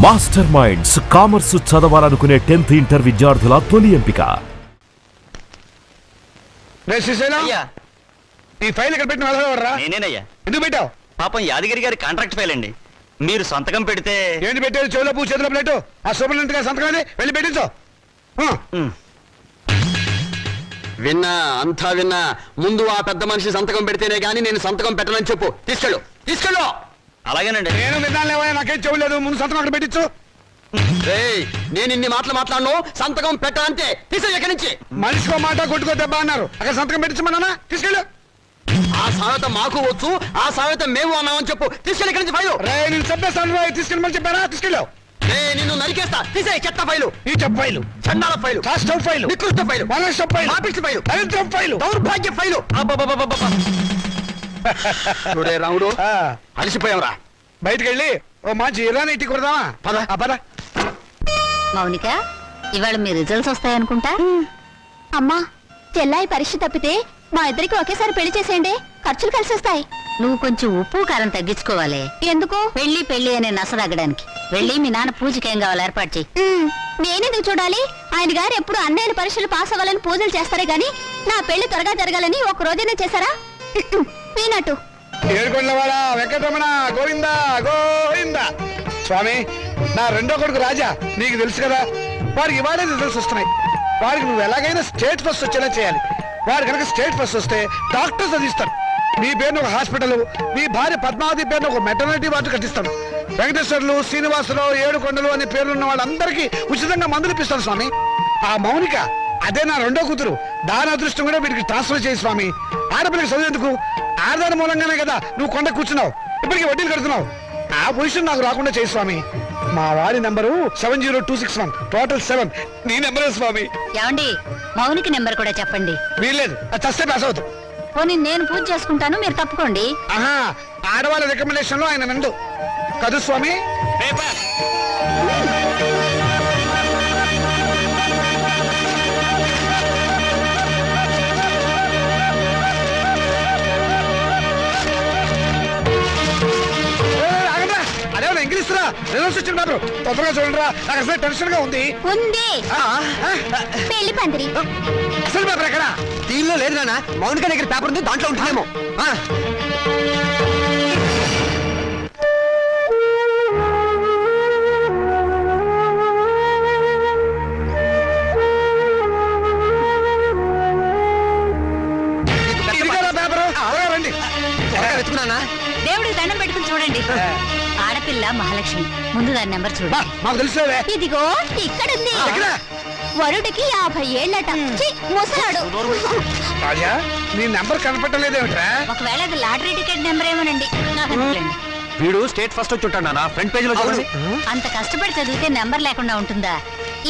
Master minds commerce చదవాలనుకునే 10th inter విద్యార్థుల తొలి ఎంపిక. ఈ ఫైల్ ఇక్కడ పెట్టిన వెళ్ళరా? నేనేనయ్యా. ఎందుకు పెట్టావు? పాపం యాదగిరి గారి కాంట్రాక్ట్ ఫైల్ అండి. మీరు సంతకం పెడితే. ఏంటి పెట్టేది? చెవులో పూ చేతిలో ప్లేటు. ఆ సూపరింటెండెంట్ గారి సంతకం వెళ్ళి పెట్టించు. విన్నా, అంతా విన్నా. ముందు ఆ పెద్ద మనిషి సంతకం పెడితేనే గానీ నేను సంతకం పెట్టనని చెప్పు. తీసుకెళ్ళు. అలాగేనండి. నేను విన్నాలేవా? నాకేం చెవులేదు. ముందు సంతకం అక్కడ పెట్టించు. నేను ఇన్ని మాటలు మాట్లాడను. సంతకం పెట్టాలంటే తీసే ఎక్కడి నుంచి. మనిషికో మాట కొట్టుకో దెబ్బ అన్నారు. అక్కడ సంతకం పెట్టించమన్నా తీసుకెళ్ళు. ఆ సామెత మాకు వచ్చు, ఆ సామెత మేము అన్నామని చెప్పు. తీసుకెళ్ళి ఇక్కడి నుంచి ఫైలు. నేను చెప్పేస్తాను. తీసుకెళ్ళమని చెప్పారా? తీసుకెళ్ళావు. నిన్ను నరికేస్తా. తీసే చెత్త ఫైలు. ఈ చెప్ప ఫైలు, చండాల ఫైలు, కాస్టవ్ ఫైలు, నికృష్ట ఫైలు, మనస్సు ఫైలు, ఆఫీస్ ఫైలు, దరిద్రం ఫైలు, దౌర్భాగ్య ఫైలు. చూడే రాముడు, అలసిపోయావురా. బయటికి వెళ్ళి ఓ మంచి ఇరానీ ఇట్టి కొడదామా? పద. మౌనిక, ఇవాళ మీ రిజల్ట్స్ వస్తాయనుకుంటా. అమ్మా, చెల్లాయి పరీక్ష తప్పితే మా ఇద్దరికి ఒకేసారి పెళ్లి చేసేయండి. ఖర్చులు కలిసి వస్తాయి. నువ్వు కొంచెం ఉప్పు కారం తగ్గించుకోవాలి. ఎందుకు? పెళ్లి అనే నసదగ్గడానికి. వెళ్ళి మీ నాన్న పూజకి ఏం కావాలి ఏర్పాటు చెయ్యి. నేనెందుకు చూడాలి? ఆయన గారు ఎప్పుడు అన్నయ్యల పరీక్షలు పాస్ అవ్వాలని పూజలు చేస్తారే గాని నా పెళ్లి త్వరగా జరగాలని ఒక రోజైనా చేశారా? పీనట్టు ఏడుకొండలవాడ వెంకటరమణ గోవింద గోవింద. స్వామి, నా రెండో కొడుకు రాజా, నీకు తెలుసు కదా, వాడికి ఇవాళే రిజల్ట్స్ వస్తున్నాయి. వాడికి నువ్వు ఎలాగైనా స్టేట్ ఫస్ట్ వచ్చేలా చేయాలి. వాడు కనుక స్టేట్ ఫస్ట్ వస్తే డాక్టర్స్ చదివిస్తాడు. మీ పేరును ఒక హాస్పిటల్, మీ భార్య పద్మావతి పేరును ఒక మెటర్నిటీ వార్డు కట్టిస్తాడు. వెంకటేశ్వర్లు, శ్రీనివాసరావు, ఏడుకొండలు అనే పేర్లున్న వాళ్ళందరికీ ఉచితంగా మందులు ఇప్పిస్తాడు స్వామి. ఆ మౌనిక, అదే నా రెండో కూతురు. దాని అదృష్టం కూడా వీడికి ట్రాన్స్ఫర్ చేయి స్వామి. ఆడపిల్లకి చదివేందుకు? ఆడదాని మూలంగానే కదా నువ్వు కొండ కూర్చున్నావు, ఇప్పటికీ వడ్డీలు కడుతున్నావు. ఆ పొజిషన్ నాకు రాకుండా చేయి స్వామి. మా వారి నెంబరు 70261, టోటల్ 7. నీ నెంబరే స్వామి. ఏమండి, మౌనికి నెంబర్ కూడా చెప్పండి. వీల్లేదు, అది చస్తే పాస్ అవుతావు. పోనీ నేను పూజ చేసుకుంటాను, మీరు తప్పుకోండి. ఆహా, ఆడవాళ్ళ రికమెండేషన్ లో ఆయన నందు కదు స్వామి. అదేమన్నా ఇంగ్లీష్రా రిజల్ట్స్ వచ్చిన మాత్రం తొందరగా చూడండి రా. నాకు అసలు టెన్షన్ గా ఉంది. పెళ్లి పందిరి అసలు పేపర్ ఎక్కడ? దీనిలో లేదు నాన్న. మౌనిక దగ్గర పేపర్ ఉంది, దాంట్లో ఉంటుందేమో. దేవుడికి దండం పెట్టుకుని చూడండి. ఆడపిల్ల మహాలక్ష్మి. ముందు దాని నెంబర్ చూడండి. మాకు తెలుసులే. ఇదిగో ఇక్కడుంది. వరుడికి 50 ఏళ్ళట. ముసలాడు. రాజా, నీ నెంబర్ కనపట్టలేదేమిట్రా? ఒకవేళ అది లాటరీ టికెట్ నెంబర్ ఏమోనండి. వీడు స్టేట్ ఫస్ట్ వచ్చి ఉంటాడు నాన్న. ఫ్రంట్ పేజ్ లో చూడండి. అంత కష్టపడి చదివితే నెంబర్ లేకుండా ఉంటుందా?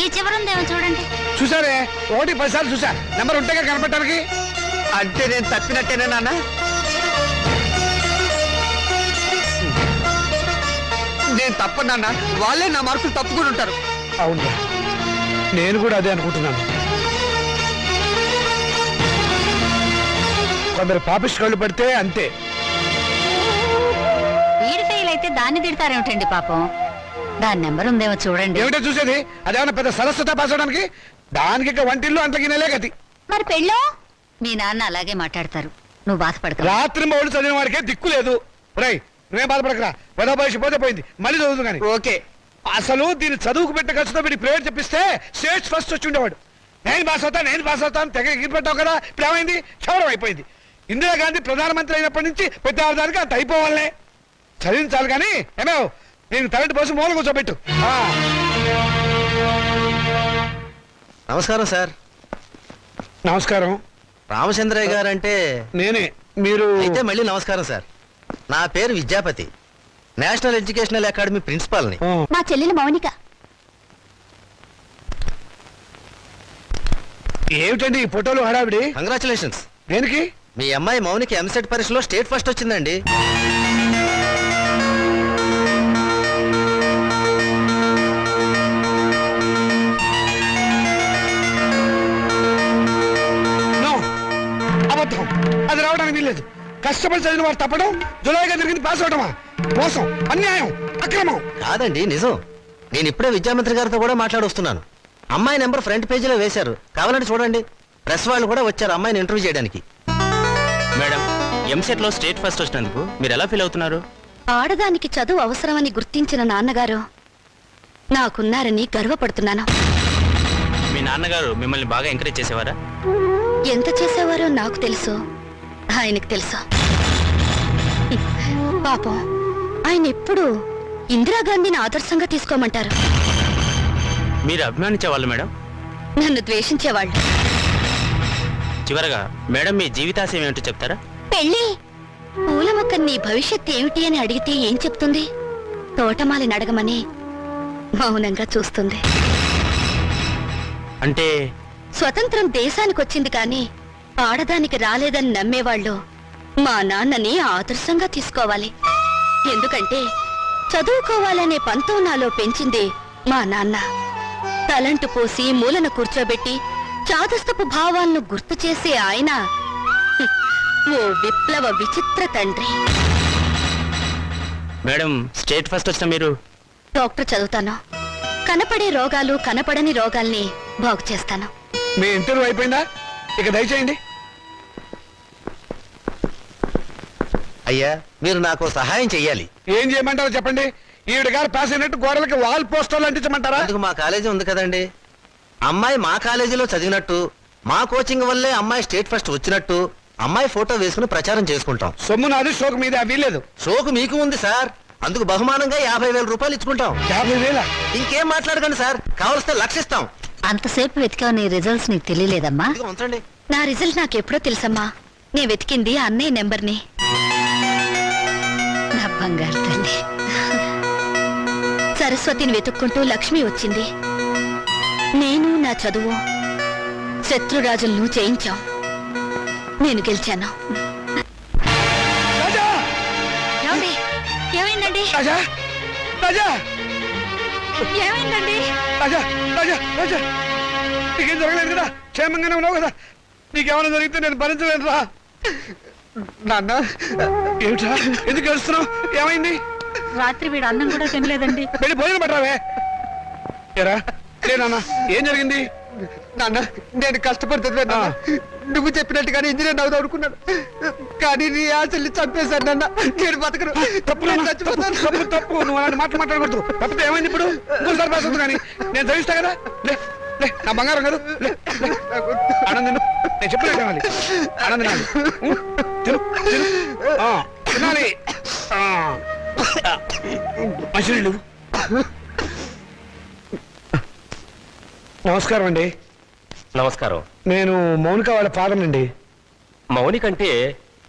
ఈ చివరుందేమో చూడండి. చూసారే, 1 10 సార్లు చూసా. నెంబర్ ఉంటేగా కనపడటానికి. అంటే నేను తప్పినట్టేనా నాన్న? నేను తప్పనన్నా, వాళ్ళే నా మార్కులు తప్పుకుని ఉంటారు. అవును, నేను కూడా అదే అనుకుంటున్నాను. కొందరు పాపిస్ట్ కళ్ళు పడితే అంతే. వీడి ఫెయిల్ అయితే దాన్ని తిడతారేమిటండి పాపం. దాని నెంబర్ ఉందేమో చూడండి. ఏమిటో చూసేది? అదేమన్నా పెద్ద సరస్వత పాస్ అవడానికి? దానికి ఇక వంటిల్లు అంతకి నెలే గతి. మరి పెళ్ళో? మీ నాన్న అలాగే మాట్లాడతారు. నువ్వు బాధపడక. రాత్రి మౌడు చదివిన వాడికే దిక్కు లేదు. రై, నువ్వేం బాధపడకరా. పెద్ద వయసు పోతే పోయింది, మళ్ళీ చదువుతుంది కానీ. ఓకే. అసలు దీన్ని చదువుకు పెట్టే ఖర్చుతో వీడి ప్రేయర్ చెప్పిస్తే స్టేట్ ఫస్ట్ వచ్చి ఉండేవాడు. నేను పాస్ అవుతాను తెగ ఎగిరిపెట్టావు కదా. ఇప్పుడు ఏమైంది? క్షవరం అయిపోయింది. ఇందిరాగాంధీ ప్రధానమంత్రి అయినప్పటి నుంచి ప్రతి ఆడదానికి అంత అయిపోవాలనే. చదివించాలి కానీ ఏమేవ్ నేను తలంటి పోసి మూల కూర్చోబెట్టు. నమస్కారం సార్. నమస్కారం. రామచంద్రయ్య గారు అంటే నేనే. మీరు అయితే మళ్ళీ నమస్కారం సార్. నా పేరు విద్యాపతి, నేషనల్ ఎడ్యుకేషనల్ అకాడమీ ప్రిన్సిపాల్ని. మా చెల్లెలు మౌనిక. ఏమిటండి ఈ ఫోటోలు హడావిడి? కంగ్రాచులేషన్స్. దేనికి? మీ అమ్మాయి మౌనికి ఎంసెట్ పరీక్షలో స్టేట్ ఫస్ట్ వచ్చిందండి. అబద్ధం. అది రావడానికి వీల్లేదు. కష్టపడి చదివిన వారు తప్పడం, జులైగా జరిగింది పాస్ అవడమా? మోసం, అన్యాయం, అక్రమం. కాదండి, నిజం. నేను ఇప్పుడే విద్యామంత్రి గారితో కూడా మాట్లాడొస్తున్నాను. అమ్మాయి నెంబర్ ఫ్రంట్ పేజీలో వేశారు, కావాలంటే చూడండి. ప్రెస్ వాళ్ళు కూడా వచ్చారు అమ్మాయిని ఇంటర్వ్యూ చేయడానికి. మేడం, ఎంసెట్ లో స్టేట్ ఫస్ట్ వచ్చినందుకు మీరు ఎలా ఫీల్ అవుతున్నారు? ఆడదానికి చదువు అవసరమని గుర్తించిన నాన్నగారు నాకున్నారని గర్వపడుతున్నాను. మీ నాన్నగారు మిమ్మల్ని బాగా ఎంకరేజ్ చేసేవారా? ఎంత చేసేవారో నాకు తెలుసు, ఆయనకు తెలుసు. పాపం ఆయన ఎప్పుడు ఇందిరాగాంధీని ఆదర్శంగా తీసుకోమంటారు. మీరు అభిమానించేవాళ్ళు మేడం? నన్ను ద్వేషించేవాళ్ళు. చివరగా మేడం మీ జీవితాశయం ఏమిటో చెప్తారా? పెళ్ళి. పూల మొక్క నీ భవిష్యత్ ఏమిటి అని అడిగితే ఏం చెప్తుంది? తోటమాలిని అడగమని మౌనంగా చూస్తుంది. అంటే స్వతంత్రం దేశానికి వచ్చింది కానీ ఆడదానికి రాలేదని నమ్మేవాళ్ళు మా నాన్నని ఆదర్శంగా తీసుకోవాలి. ఎందుకంటే చదువుకోవాలనే పంతం నాలో పెంచింది మా నాన్న. తలంటు పోసి మూలన కూర్చోబెట్టి చాదస్తపు భావాలను గుర్తు చేసే ఆయన ఓ విప్లవ విచిత్ర తండ్రి. మేడం, స్టేట్ ఫస్ట్ వచ్చిన మీరు డాక్టర్ చదువుతాను. కనపడే రోగాలు కనపడని రోగాల్ని బాగు చేస్తాను. మీ ఇంటర్వ్యూ అయిపోయిందా? ఇక దయచేయండి. అయ్యా, మీరు నాకు సహాయం చెయ్యాలి. ఏం చేయమంటారో చెప్పండి. ఈవిడ గారు పాస్ అయినట్టు గోడలకి వాల్ పోస్టర్లు అంటించమంటారా? అందుకు మా కాలేజీ ఉంది కదండి. అమ్మాయి మా కాలేజీలో చదివినట్టు, మా కోచింగ్ వల్లే అమ్మాయి స్టేట్ ఫస్ట్ వచ్చినట్టు అమ్మాయి ఫోటో వేసుకుని ప్రచారం చేసుకుంటాం. సొమ్ము నాది, షోకు మీద వీలేదు. షోకు మీకు ఉంది సార్, అందుకు బహుమానంగా 50,000 రూపాయలు ఇచ్చుకుంటాం. 50,000? ఇంకేం మాట్లాడకండి సార్, కావలిస్తే లక్షిస్తాం. అంతసేపు వెతికావు, నీ రిజల్ట్స్ నీకు తెలియలేదమ్మా? ఇదిగో ఉంచండి. నా రిజల్ట్ నాకెప్పుడో తెలుసమ్మా. నే వెతికింది అన్నయ్య నెంబర్ని. నా బంగారు తల్లి. సరస్వతిని వెతుక్కుంటూ లక్ష్మి వచ్చింది. నేను నా చదువు శత్రురాజులను జయించాం. నేను గెలిచాను. రాజా! ఏమండి? ఏమైందండి? రాజా! రాజా! ఏమైందండి? రాజా! రాజా! రాజా! నీకేం జరగలేదు కదా? క్షేమంగానే ఉన్నావు కదా? నీకేమైనా జరిగితే నేను భరించలేను రా. నాన్న, ఏమిటా ఎందుకు ఏడుస్తున్నావు? ఏమైంది? రాత్రి వీడు అన్నం కూడా తినలేదండి. వెళ్ళి భోజనం పట్టరావే. ఏరా నాన్న, ఏం జరిగింది? నాన్న, నేను కష్టపడి చదివాను నాన్న. నువ్వు చెప్పినట్టుగానే ఇంజనీర్ అవుదాం అనుకున్నాను, కానీ నీ ఆశల్ని చంపేశాను నాన్న. నేను బతకను. తప్పు నాన్న, తప్పు తప్పు. నువ్వు అలాంటి మాటలు మాట్లాడకూడదు. తప్పితే ఏమైంది ఇప్పుడు? ఇంకోసారి పాస్ అవుతుంది కానీ నేను చదివిస్తా కదా. లే లే, నా బంగారం కాదు. లే లే. ఆనంద్, నేను చెప్పలేదు తినాలి. ఆనంద్ తినాలి. తిను తిను. తినాలి. మంచినీళ్ళు. నమస్కారం అండి. నమస్కారం. నేను మౌనిక వాళ్ళ ఫాదర్ అండి. మౌనిక అంటే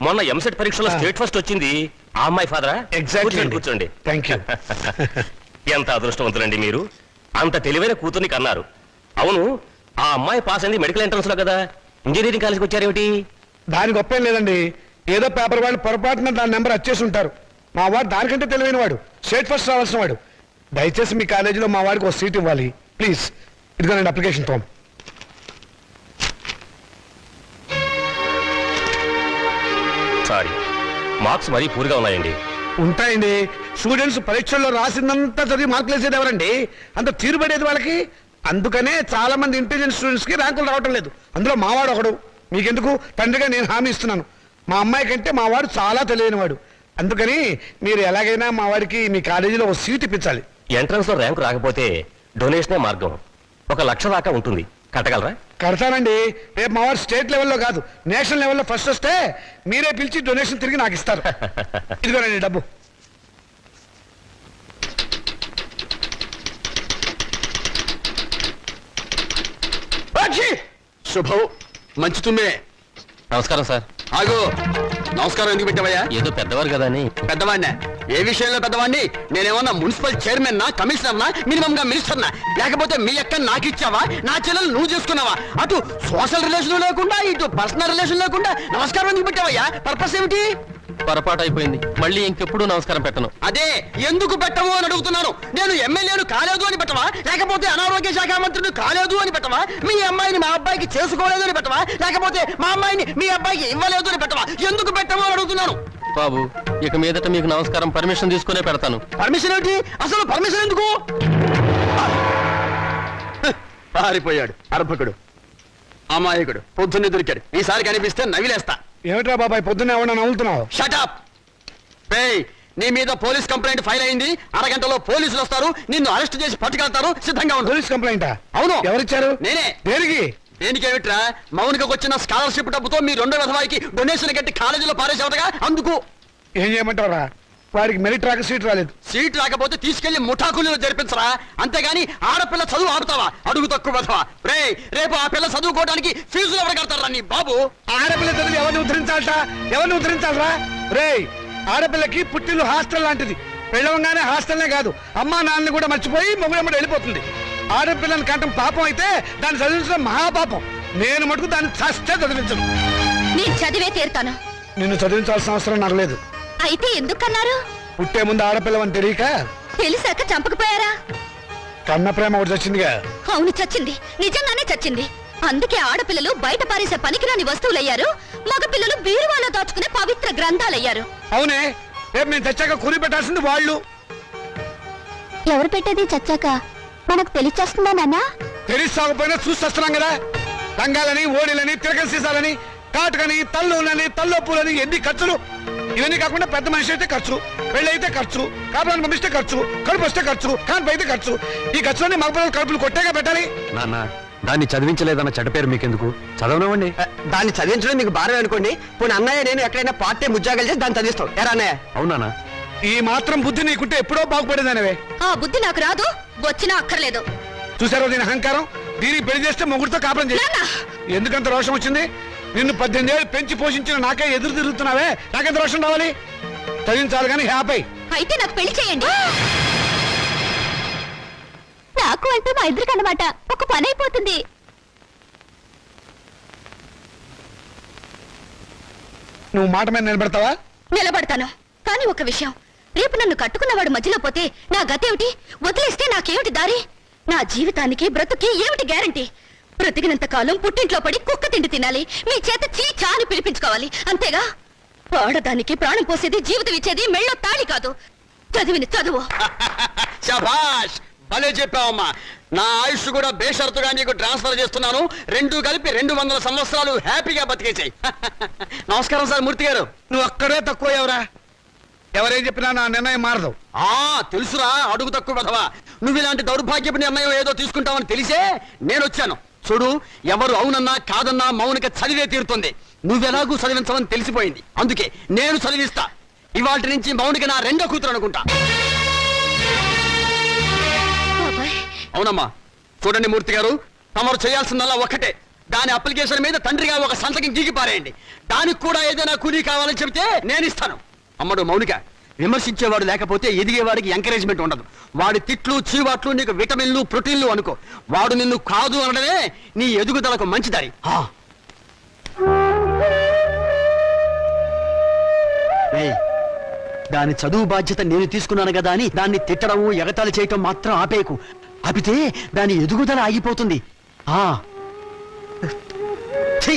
మొన్న ఎంసెట్ పరీక్షలో స్టేట్ ఫస్ట్ వచ్చింది ఆ అమ్మాయి ఫాదరా? ఎగ్జాక్ట్లీ. కూర్చోండి. Thank you. ఎంత అదృష్టవంతులండి మీరు, అంత తెలివైన కూతుర్ని కన్నారు. అవును, ఆ అమ్మాయి పాస్ అయింది మెడికల్ ఎంట్రన్స్ లో కదా, ఇంజనీరింగ్ కాలేజ్కి వచ్చారేమిటి? దాని గొప్పేం లేదండి. ఏదో పేపర్ వాళ్ళు పొరపాటున దాని నెంబర్ వచ్చేసి ఉంటారు. మా వాడు దానికంటే తెలివైన వాడు, స్టేట్ ఫస్ట్ రావాల్సిన వాడు. దయచేసి మీ కాలేజీలో మా వాడికి ఒక సీట్ ఇవ్వాలి ప్లీజ్. ఇదిగోనండి అప్లికేషన్ ఫామ్. సారీ, మార్క్స్ మరీ పూర్గా ఉన్నాయండి. ఉంటాయండి. స్టూడెంట్స్ పరీక్షల్లో రాసిందంతా చదివి మార్కులు వేసేది ఎవరండి? అంత తీరుబడేది వాళ్ళకి. అందుకనే చాలా మంది ఇంటెలిజెంట్ స్టూడెంట్స్ కి ర్యాంకులు రావటం లేదు. అందులో మావాడు ఒకడు. మీకెందుకు, తండ్రిగా నేను హామీ ఇస్తున్నాను. మా అమ్మాయి కంటే మా వాడు చాలా తెలియని వాడు. అందుకని మీరు ఎలాగైనా మా వాడికి మీ కాలేజీలో ఒక సీట్ ఇప్పించాలి. ఎంట్రన్స్ లో ర్యాంకు రాకపోతే డొనేషనే మార్గం. 1,00,000 దాకా ఉంటుంది, కట్టగలరా? కడతానండి. రేపు మా వాడు స్టేట్ లెవెల్లో కాదు, నేషనల్ లెవెల్లో ఫస్ట్ వస్తే మీరే పిలిచి డొనేషన్ తిరిగి నాకు ఇస్తారు. ఇదిగోనండి డబ్బు. శుభం. మంచి తుమ్మే. నమస్కారం సార్. ఆగు. నమస్కారం ఎందుకు పెట్టావయ్యా? ఏదో పెద్దవారు కదా అని. పెద్దవాడినా? ఏ విషయంలో పెద్దవాడిని? నేనేమన్నా మున్సిపల్ చైర్మన్ నా, కమిషనర్నా, మినిమం గా మినిస్టర్నా? లేకపోతే మీ అక్క నాకు ఇచ్చావా, నా చెల్లెలు నువ్వు చేసుకున్నావా? అటు సోషల్ రిలేషన్ లేకుండా, ఇటు పర్సనల్ రిలేషన్ లేకుండా నమస్కారం ఎందుకు పెట్టావయ్యా? పర్పస్ ఏమిటి? పొరపాటు అయిపోయింది, మళ్ళీ ఇంకెప్పుడు నమస్కారం పెట్టను. అదే ఎందుకు పెట్టము అని అడుగుతున్నాను. నేను ఎమ్మెల్యేను కాలేదు అని పెట్టవా, లేకపోతే అనారోగ్య శాఖ మంత్రిని కాలేదు అని పెట్టవా, మీ అమ్మాయిని మా అబ్బాయికి చేసుకోలేదు అని పెట్టవా, లేకపోతే మా అమ్మాయిని మీ అబ్బాయికి ఇవ్వలేదు అని పెట్టవా? ఎందుకు పెట్టము అని అడుగుతున్నాను. బాబు, ఇక మీదట మీకు నమస్కారం పర్మిషన్ తీసుకునే పెడతాను. పర్మిషన్ ఏంటి? అసలు పర్మిషన్ ఎందుకు? పారిపోయాడు అర్భకుడు అమాయకుడు పొద్దున్నే దొరికాడు ఈసారి కనిపిస్తే నవిలేస్తా ఏమిట్రా బాబాయ్ పొద్దున్నే ఏమన్నా నవ్వుతున్నావు? షటప్ నీ మీద పోలీస్ కంప్లైంట్ ఫైల్ అయింది అరగంటలో పోలీసులు వస్తారు నిన్ను అరెస్ట్ చేసి పట్టుకెళ్తారు సిద్ధంగా ఉండు పోలీస్ కంప్లైంటా? అవును ఎవరిచ్చారు? నేనే దేనికి? దేనికేమిట్రా మౌనికకు వచ్చిన స్కాలర్షిప్ డబ్బుతో మీ రెండో విధవాయికి డొనేషన్ కట్టి కాలేజీలో పారేసేవటగా అందుకు ఏం చేయమంటావురా? వాడికి మెరిట్ రాక సీట్ రాలేదు. సీట్ రాకపోతే తీసుకెళ్లి ముఠాకులు జరిపించరా అంతేగాని ఆడపిల్ల చదువు ఆపుతావా అడుగు తక్కువ విధవా రేపు ఆ పిల్ల చదువుకోవడానికి ఫీజులు ఎవరు కడతారా నీ బాబు ఆడపిల్ల చదివి ఎవరిని ఉద్ధరించాలట? ఎవరిని ఉద్ధరించాలరా? రేయ్ ఆడపిల్లకి పుట్టిల్లు హాస్టల్ లాంటిది. పెళ్ళవగానే హాస్టల్నే కాదు అమ్మా నాన్నని కూడా మర్చిపోయి మొగుడమ్మడి వెళ్ళిపోతుంది. ఆడపిల్లని కంటం పాపం అయితే దాన్ని చదివించడం మహాపాపం. నేను మటుకు దాన్ని చస్తే చదివించను. నేను చదివే తీరుతాను. నిన్ను చదివించాల్సిన అవసరం నాకు లేదు. అయితే ఎందుకన్నారు? పుట్టే ముందు ఆడపిల్లవని తెలియక తెలిసాక చంపకపోయారా? కన్న ప్రేమ ఒకటి వచ్చిందిగా. అవును చచ్చింది, నిజంగానే చచ్చింది. అందుకే ఆడపిల్లలు బయట పారేసే పనికిరాని వస్తువులయ్యారు, మగపిల్లలు బీరువాలో దాచుకునే పవిత్ర గ్రంథాలయ్యారు. అవునే, రేపు నేను చచ్చాక కూలి పెట్టాల్సింది వాళ్ళు. ఎవరు పెట్టేది చచ్చాక మనకు తెలిచేస్తుందా నాన్న? తెలిసి సాగపోయినా చూస్తున్నాం కదా. రంగాలని ఓడిలని తిరగ సీసాలని కాటుకని తల్లులని తల్లొప్పులని ఎన్ని ఖర్చులు. ఇవన్నీ కాకుండా పెద్ద మనిషి అయితే ఖర్చు, పెళ్లి అయితే ఖర్చు, కాపురాన్ని పంపిస్తే ఖర్చు, కడుపు వస్తే ఖర్చు, కాన్పు అయితే ఖర్చు. ఈ ఖర్చులన్నీ మగపిల్లలు కడుపులు కొట్టేగా పెట్టాలి. నాన్న దాన్ని చదివించలేదన్న చెడ్డ పేరు మీకెందుకు? చదవనివ్వండి. దాన్ని చదివించడం మీకు భారమే అనుకోండి. పోనీ అన్నయ్య నేను ఎక్కడైనా పార్ట్ టైం ఉద్యోగాలు చేసి దాన్ని చదివిస్తాం ఎరా అన్నయ్య? అవునా? ఈ మాత్రం బుద్ధి నీకుంటే ఎప్పుడో బాగుపడేదానివే. ఆ బుద్ధి నాకు రాదు, వచ్చినా అక్కర్లేదు. చూసారో దీని అహంకారం? దీనికి పెళ్లి చేస్తే మొగుడితో కాపురం చేసి ఎందుకంత రోషం వచ్చింది? నిన్ను 18 ఏళ్ళు పెంచి పోషించిన నాకే ఎదురు తిరుగుతున్నావే, నాకెంత రోషం రావాలి? చదివించాలి కానీ హ్యాపీ. అయితే నాకు పెళ్లి చేయండి. నాకు అంటే మా ఇద్దరికి అన్నమాట ఒక పని అయిపోతుంది. నువ్వు మాట మీద నిలబెడతావా? నిలబడతాను, కానీ ఒక విషయం. రేపు నన్ను కట్టుకున్నవాడు మధ్యలో పోతే నా గతేమిటి? వదిలేస్తే నాకేమిటి దారి? నా జీవితానికి బ్రతుకి ఏమిటి గ్యారంటీ? బ్రతికినంత కాలం పుట్టింట్లో పడి కుక్క తిండి తినాలి, మీ చేత చీచా అని పిలిపించుకోవాలి, అంతేగా? ఆడదానికి ప్రాణం పోసేది, జీవితం ఇచ్చేది మెళ్ళో తాళి కాదు, చదివిని చదువు. శభాష్, భలే చెప్పావమ్మా. నా ఆయుష్ కూడా బేషరతుగా నీకు ట్రాన్స్ఫర్ చేస్తున్నాను. రెండు కలిపి 200 సంవత్సరాలు హ్యాపీగా బతికేసాయి. నమస్కారం సార్ మూర్తి గారు. నువ్వు అక్కడే తక్కువ ఎవరా? ఎవరేం చెప్పినా నా నిర్ణయం మారదు. తెలుసురా అడుగు తక్కువ కదవా. నువ్వు ఇలాంటి దౌర్భాగ్యపు నిర్ణయం ఏదో తీసుకుంటావని తెలిసే నేను వచ్చాను. చూడు, ఎవరు అవునన్నా కాదన్నా మౌనిక చదివే తీరుతుంది. నువ్వెలాగూ చదివించవని తెలిసిపోయింది, అందుకే నేను చదివిస్తా. ఇవాటి నుంచి మౌనిక నా రెండో కూతురు అనుకుంటా. అవునమ్మా. చూడండి మూర్తి గారు, తమరు చేయాల్సిందల్లా ఒక్కటే. దాని అప్లికేషన్ మీద తండ్రిగా ఒక సంతకం గీకి పారేయండి. దానికి కూడా ఏదైనా కూలీ కావాలని చెబితే నేను ఇస్తాను. అమ్మడు మౌనిక, విమర్శించేవాడు లేకపోతే ఎదిగేవాడికి ఎంకరేజ్మెంట్ ఉండదు. వాడి తిట్లు చీవాట్లు నీకు విటమిన్లు ప్రోటీన్లు అనుకో. వాడు నిన్ను కాదు అనడమే నీ ఎదుగుదలకు మంచిదారి. దాని చదువు బాధ్యత నేను తీసుకున్నాను కదా అని దాన్ని తిట్టడము ఎగతాళి చేయటం మాత్రం ఆపేయకు. ఆపితే దాని ఎదుగుదల ఆగిపోతుంది. ఛీ!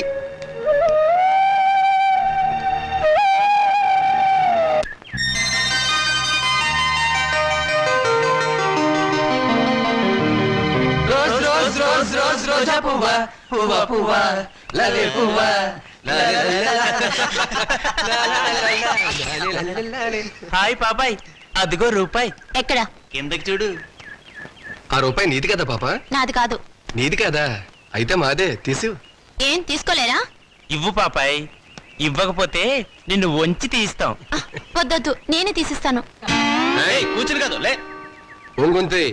రోజా పువ్వా పువ్వా పువ్వా లలే పువ్వా. హాయ్ పాపాయ్, అదిగో రూపాయి. ఎక్కడ? కిందకి చూడు. ఆ రూపాయి నీది కదా పాప? నాది కాదు. నీది కదా? అయితే మాదే, తీసు. ఏం తీసుకోలేరా? ఇవ్వు పాపాయ్, ఇవ్వకపోతే నిన్ను వంచి తీస్తాం. వద్దొద్దు, నేనే తీసిస్తాను. కూర్చుని కాదు లే. ఒంగుంతి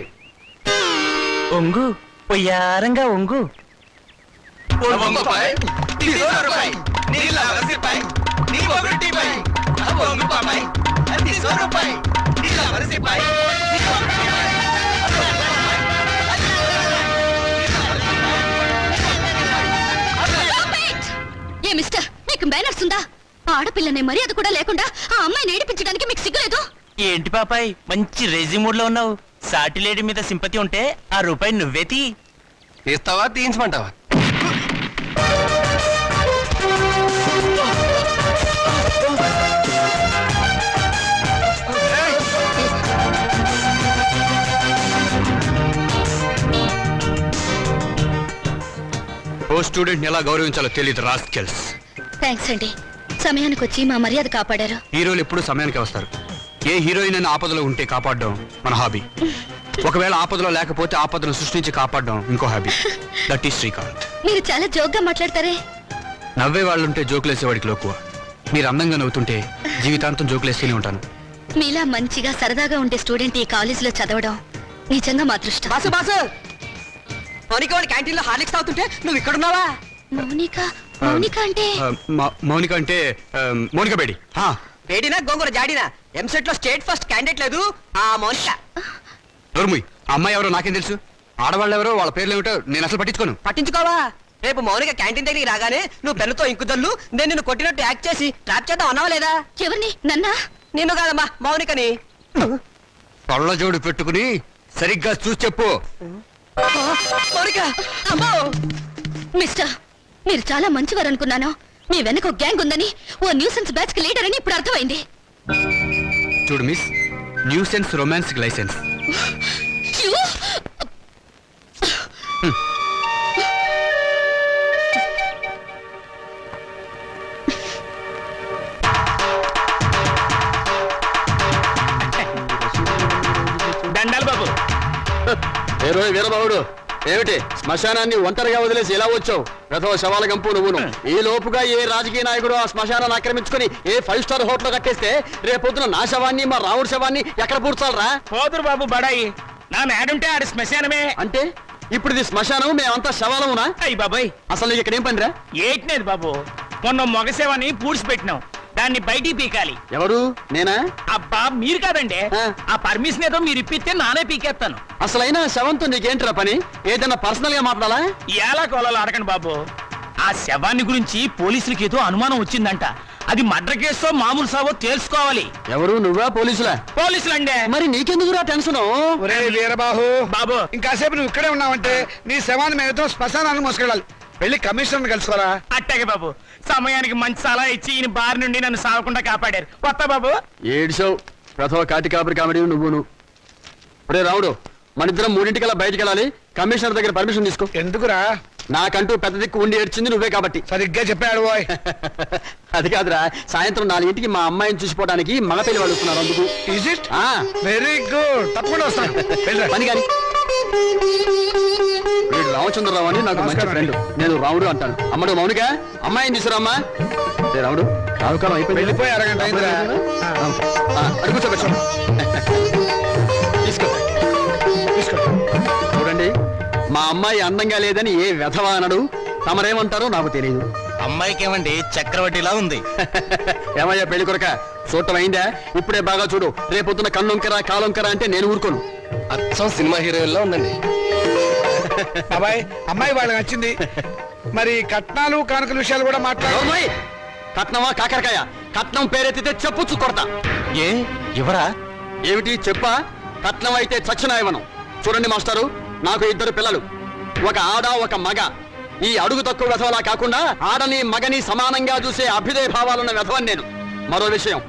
ఒంగు, పొయ్యారంగా ఒంగు. ఏ మిస్టర్, నీకు మేనర్స్ ఉందా? ఆడపిల్లనే మర్యాద కూడా లేకుండా ఆ అమ్మాయిని ఏడిపించడానికి మీకు సిగ్గులేదు? ఏంటి పాపాయ్, మంచి రెజిమూడ్ లో ఉన్నావు. సాటి లేడీ మీద సింపతి ఉంటే ఆ రూపాయి నువ్వే తీ. తీస్తావా తీయించమంటావా? స్టూడెంట్ ఎలా గౌరవించాలో తెలియదు రాస్కెల్స్. థ్యాంక్స్ అండి, సమయానికి వచ్చి మా మర్యాద కాపాడారు. హీరోలు ఎప్పుడు సమయానికి వస్తారు. ఏ హీరోయిన్ అయినా ఆపదలో ఉంటే కాపాడడం మన హాబీ. ఒకవేళ ఆపదలో లేకపోతే ఆపదను సృష్టించి కాపాడడం ఇంకో హాబీ. That is Srikanth. మీరు చాలా జోక్గా మాట్లాడతారే. నవ్వే వాళ్ళుంటే జోకులేసేవాడికి లోకువ. మీరు అందంగా నవ్వుతుంటే జీవితాంతం జోకులేస్తూనే ఉంటాను. మీలా మంచిగా సరదాగా ఉండే స్టూడెంట్ ఈ కాలేజీలో చదవడం నిజంగా మా అదృష్టం. బాసు బాసు మౌనిక వాడి క్యాంటీన్ లో హార్లిక్స్ తాగుతుంటే నువ్వు ఇక్కడున్నావా? మౌనిక మౌనిక అంటే మౌనిక అంటే మౌనిక బేడి. వేడినా గోంగూర జాడినా ఎంసెట్ లో స్టేట్ ఫస్ట్ క్యాండిడేట్ లేదు ఆ మౌనిక. నోర్ముయ్, ఆ అమ్మాయి ఎవరో నాకేం తెలుసు. ఆడవాళ్ళు ఎవరో వాళ్ళ పేర్లు ఏమిటో నేను అసలు పట్టించుకోను. పట్టించుకోవా? రేపు మౌనిక క్యాంటీన్ దగ్గరికి రాగానే నువ్వు పెన్నుతో ఇంకుదల్లు నేను నిన్ను కొట్టినట్టు యాక్ట్ చేసి ట్రాప్ చేద్దాం అన్నావా లేదా? ఎవరిని? నన్నా? నిన్ను కాదమ్మా మౌనికని. పళ్ళ జోడు పెట్టుకుని సరిగ్గా చూసి చెప్పు. మౌనిక అమ్మో! మిస్టర్, మీరు చాలా మంచివారు అనుకున్నాను. మీ వెనక ఒక గ్యాంగ్ ఉందని, ఓ న్యూసెన్స్ బ్యాచ్ కి లీడర్ అని ఇప్పుడు అర్థమైంది. చూడు miss, nuisance romance license. You? దండాలు బాబు. ఏరోయ్ వీరబాబుడు, ఏమిటి శ్మశానాన్ని ఒంటరిగా వదిలేసి ఎలా వచ్చావు? రథవ శవాల గంపు నువ్వును. ఈ లోపుగా ఏ రాజకీయ నాయకుడు ఆ శ్మశానాన్ని ఆక్రమించుకుని ఏ 5 స్టార్ హోటల్ కట్టేస్తే రేపొద్దున నా శవాన్ని మా రావుడి శవాన్ని ఎక్కడ పూడ్చాలరా? పోదురు బాబు బడాయి. నా మేడుంటే ఆడి శ్మశానమే. అంటే ఇప్పుడు ఇది శ్మశానం, మేమంతా శవాలమునా? అయ్యి బాబాయ్, అసలు నీకు ఇక్కడ ఏం పనిరా? ఏట్నేది బాబు, మొన్న మొగసేవని పూడ్చి పెట్టినాం, దాన్ని బయటికి పీకాలి. ఎవరు? నేనా? అబ్బా మీరు కాదండి. ఆ. ఆ పర్మిషన్ ఏదో మీరు ఇప్పిస్తే నానే పీకేస్తాను. అసలైనా శవంతో నీకేంటిరా పని? ఏదైనా పర్సనల్ గా మాట్లాడాలా? ఎలా కోలాలో అడగండి బాబు. ఆ శవాన్ని గురించి పోలీసులకి ఏదో అనుమానం వచ్చిందంట. అది మర్డర్ కేసో మామూలు సావో తెలుసుకోవాలి. ఎవరు? నువ్వా పోలీసులా? పోలీసులండే. మరి నీకెందుకురా టెన్షన్? ఒరే వీరబాహు బాబు. ఇంకాసేపు నువ్వు ఇక్కడే ఉన్నావంటే నీ శవాన్ని మేమతో శ్మశానాన్ని మోసుకెళ్ళాలి. వెళ్ళి కమిషనర్ కలుసుకోరా. అట్టాగే బాబు, సమయానికి మంచి సలహా ఇచ్చి ఈయన బారి నుండి నన్ను సాగకుండా కాపాడారు. వస్తా బాబు. ఏడ్చావు ప్రథమ కాటి కాపరి కామెడీ నువ్వును. ఒరే రావుడు, మన ఇద్దరం 3:00 బయటికి వెళ్ళాలి. కమిషనర్ దగ్గర పర్మిషన్ తీసుకో. ఎందుకురా? నాకంటూ పెద్ద దిక్కు ఉండి ఏడ్చింది నువ్వే కాబట్టి. సరిగ్గా చెప్పాడు బాయ్. అది కాదురా, సాయంత్రం 4:00కి మా అమ్మాయిని చూసిపోవడానికి మగ పెళ్లి వాళ్ళు వస్తున్నారు. అందుకు ఈజ్ ఇట్? వెరీ గుడ్, తప్పకుండా వస్తాను. వెళ్ళిరా. పని కానీ వీడు రామచంద్రరావు అని నాకు మంచి నమస్కారం ఫ్రెండ్. నేను రావుడు అంటాను. అమ్మడు మౌనిక, అమ్మాయిని తీసుకురామ్మా. రావుడు, రావుకాలం అయిపోయింది. వెళ్ళిపోయి అరగంట అయిందిరా. అడుగు కూర్చోబెట్టు. తీసుకో తీసుకో. చూడండి, మా అమ్మాయి అందంగా లేదని ఏ వెధవా అనడు. తమరేమంటారో నాకు తెలియదు. అమ్మాయికి ఏమండి చక్రవడ్డీలా ఉంది. ఏమయ్యా పెళ్లి కొరక, చూడటం అయిందా? ఇప్పుడే బాగా చూడు. రేపొద్దున కన్నొంకరా కాలొంకరా అంటే నేను ఊరుకోను. అచ్చం సినిమా హీరోయిన్లా ఉందండి. బాబాయ్, అమ్మాయి వాళ్ళకి నచ్చింది. మరి కట్నాలు కానుకల విషయాలు కూడా మాట్లాడు. ఓయ్! కట్నమా కాకరకాయ? కట్నం పేరెత్తితే చెప్పుచ్చు కొడతా. ఏ ఎవరా? ఏమిటి చెప్పా? కట్నం అయితే చచ్చిన ఇవ్వను. చూడండి మాస్టారు, నాకు 2 పిల్లలు, ఒక ఆడ ఒక మగ. ఈ అడుగు తక్కువ వెధవలా కాకుండా ఆడని మగని సమానంగా చూసే అభ్యుదయ భావాలున్న వెధవని నేను. మరో విషయం,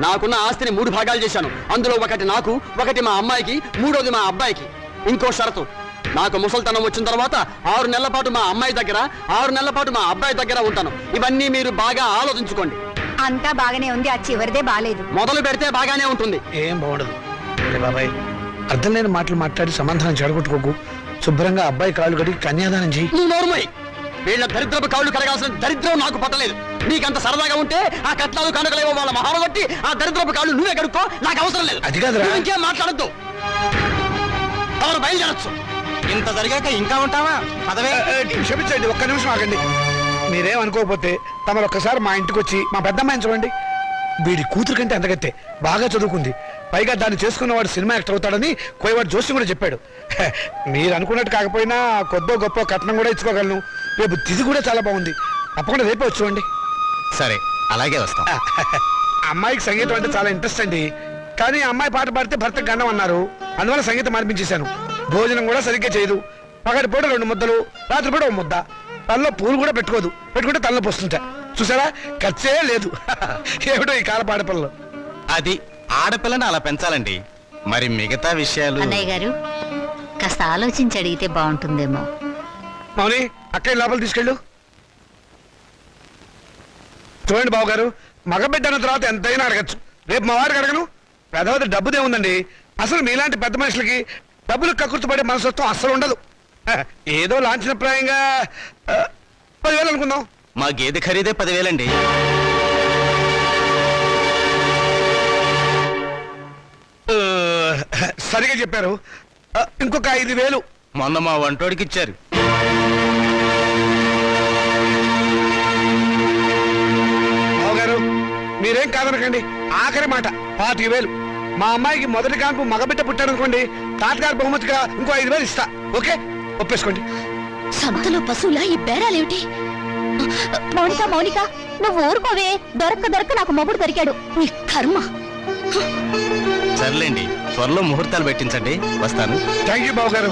నాకున్న ఆస్తిని 3 భాగాలు చేశాను. అందులో ఒకటి నాకు, ఒకటి మా అమ్మాయికి, 3వది మా అబ్బాయికి. ఇంకో షరతు, నాకు ముసల్తనం వచ్చిన తర్వాత 6 నెలల పాటు మా అమ్మాయి దగ్గర, 6 నెలల పాటు మా అబ్బాయి దగ్గర ఉంటాను. ఇవన్నీ మీరు బాగా ఆలోచించుకోండి. అంతా బాగానే ఉంది, ఆ చివరిదే బాలేదు. మొదలు పెడితే బాగానే ఉంటుంది. ఏం బాగుండదు. ఒరే బాబాయ్, అర్థం లేని మాటలు మాట్లాడి సమాధానం చెడగొట్టుకోకు. శుభ్రంగా అబ్బాయి కాళ్ళు కడిగి కన్యాదానం చెయ్యి. నువ్వు నోరుమోయ్. వీళ్ళ దరిద్రపు కాళ్ళు కడగాల్సిన దరిద్రం నాకు పట్టలేదు. నీకంత సరదాగా ఉంటే ఆ కట్నాలు కానుకలేవో వాళ్ళ మహాలు కొట్టి ఆ దరిద్రపు కాళ్ళు నువ్వే కడుక్కో, నాకు అవసరం లేదు. అది కాదురా. నువ్వు ఇంకేం మాట్లాడద్దు. ఎవరు బయలుదేరచ్చు. ఇంత జరిగాక ఇంకా ఉంటావా? పదవే. క్షమించండి, ఒక్క నిమిషం ఆగండి. మీరేమనుకోకపోతే తమరు ఒక్కసారి మా ఇంటికి వచ్చి మా పెద్దమ్మాయిని చూడండి. వీడి కూతురు కంటే అంతగత్తే, బాగా చదువుకుంది. పైగా దాన్ని చేసుకున్నవాడు సినిమా యాక్టర్ అవుతాడని కోయవాడు జోషి కూడా చెప్పాడు. మీరు అనుకున్నట్టు కాకపోయినా కొద్దో గొప్ప కట్నం కూడా ఇచ్చుకోగలను. రేపు తిథి కూడా చాలా బాగుంది. తప్పకుండా రేపే వచ్చి చూడండి. సరే, అలాగే వస్తాం. అమ్మాయికి సంగీతం అంటే చాలా ఇంట్రెస్ట్ అండి. కానీ అమ్మాయి పాట పాడితే భర్తకు గండం అన్నారు. అందువల్ల సంగీతం మార్పించేశాను. భోజనం కూడా సరిగ్గా చేయదు. పగటి పూట 2 ముద్దలు, రాత్రి పూట 1 ముద్ద. తనలో పూలు కూడా పెట్టుకోదు. పెట్టుకుంటే తనలో పోస్తుంటా. చూసారా, ఖర్చే లేదు. ఏమిటో ఈ కాల పాడపిల్లలు. అది ఆడపిల్లని అలా పెంచాలండి. మరి మిగతా విషయాలు అన్నయ్య గారు, కాస్త ఆలోచించి అడిగితే బాగుంటుందేమో. మౌని అక్కడ లోపల తీసుకెళ్ళు. చూడండి బాబు గారు, మగబిడ్డ అన్న తర్వాత ఎంతైనా అడగచ్చు. రేపు మా వారికి అడగను. పెద్దవది డబ్బుదే ఉందండి. అసలు మీలాంటి పెద్ద మనుషులకి డబ్బులు కక్కుర్తిపడే మనసత్వం అస్సలు ఉండదు. ఏదో లాంఛనప్రాయంగా 10,000 అనుకుందాం. మా గేదె ఖరీదే 10,000 అండి. సరిగా చెప్పారు. ఇంకొక 5,000. మొన్న మా వంటోడికి ఇచ్చారు. బావగారు మీరేం కాదనకండి. ఆఖరి మాట 25,000. మా అమ్మాయికి మొదటి కాన్పు మగబిడ్డ పుట్టారనుకోండి, తాతగారు బహుమతిగా ఇంకో 5,000 ఇస్తా. ఓకే, ఒప్పేసుకోండి. సంతలో పశువులా ఈ బేరాలేమిటి? మౌనిక మౌనిక, నువ్వు ఊరుకోవే. దొరక్క నాకు మొగుడు దొరికాడు. నీ కర్మ. సర్లేండి, త్వరలో ముహూర్తాలు పెట్టించండి. వస్తాను. థ్యాంక్ యూ బావగారు.